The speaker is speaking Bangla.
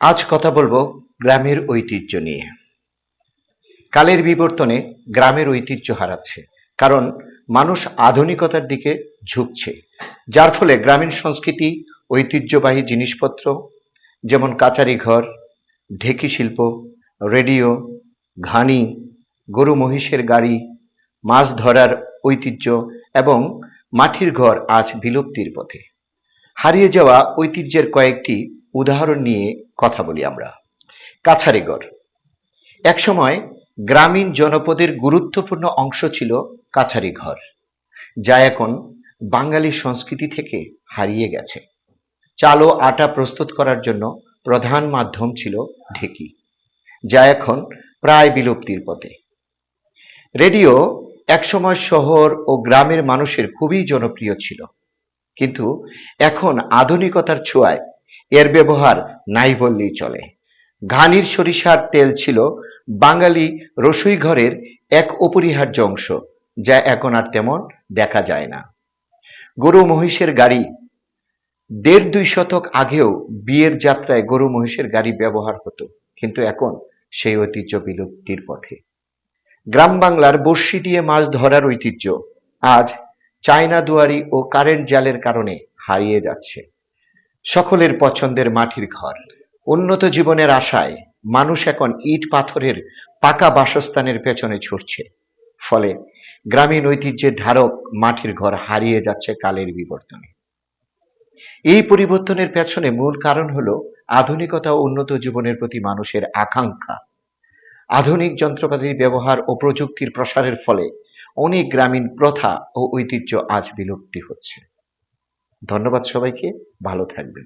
আজ কথা বলবো গ্রামের ঐতিহ্য নিয়ে। কালের বিবর্তনে গ্রামের ঐতিহ্য হারাচ্ছে, কারণ মানুষ আধুনিকতার দিকে ঝুঁকছে, যার ফলে গ্রামীণ সংস্কৃতি, ঐতিহ্যবাহী জিনিসপত্র যেমন কাচারি ঘর, ঢেকি শিল্প, রেডিও, ঘানি, গরু মহিষের গাড়ি, মাছ ধরার ঐতিহ্য এবং মাটির ঘর আজ বিলুপ্তির পথে। হারিয়ে যাওয়া ঐতিহ্যের কয়েকটি উদাহরণ নিয়ে কথা বলি আমরা। কাছারি ঘর একসময় গ্রামীণ জনপদের গুরুত্বপূর্ণ অংশ ছিল। কাছারি ঘর, যা এখন বাঙালি সংস্কৃতি থেকে হারিয়ে গেছে। চাল ও আটা প্রস্তুত করার জন্য প্রধান মাধ্যম ছিল ঢেকি, যা এখন প্রায় বিলুপ্তির পথে। রেডিও একসময় শহর ও গ্রামের মানুষের খুবই জনপ্রিয় ছিল, কিন্তু এখন আধুনিকতার ছোঁয়ায় এর ব্যবহার নাই বললেই চলে। ঘানির সরিষার তেল ছিল বাঙালি রসুই ঘরের এক অপরিহার্য অংশ, যা এখন আর তেমন দেখা যায় না। গরু মহিষের গাড়ি ১.৫-২ শতক আগেও বিয়ের যাত্রায় গরু মহিষের গাড়ি ব্যবহার হতো, কিন্তু এখন সেই ঐতিহ্য বিলুপ্তির পথে। গ্রাম বাংলার বড়শি দিয়ে মাছ ধরার ঐতিহ্য আজ চায়না দুয়ারি ও কারেন্ট জালের কারণে হারিয়ে যাচ্ছে। সকলের পছন্দের মাটির ঘর, উন্নত জীবনের আশায় মানুষ এখন ইট পাথরের পাকা বাসস্থানের পেছনে ছুটছে, ফলে গ্রামীণ ঐতিহ্যের ধারক মাটির ঘর হারিয়ে যাচ্ছে কালের বিবর্তনে। এই পরিবর্তনের পেছনে মূল কারণ হলো আধুনিকতা ও উন্নত জীবনের প্রতি মানুষের আকাঙ্ক্ষা। আধুনিক যন্ত্রপাতির ব্যবহার ও প্রযুক্তির প্রসারের ফলে অনেক গ্রামীণ প্রথা ও ঐতিহ্য আজ বিলুপ্তি হচ্ছে। ধন্যবাদ সবাইকে, ভালো থাকবেন।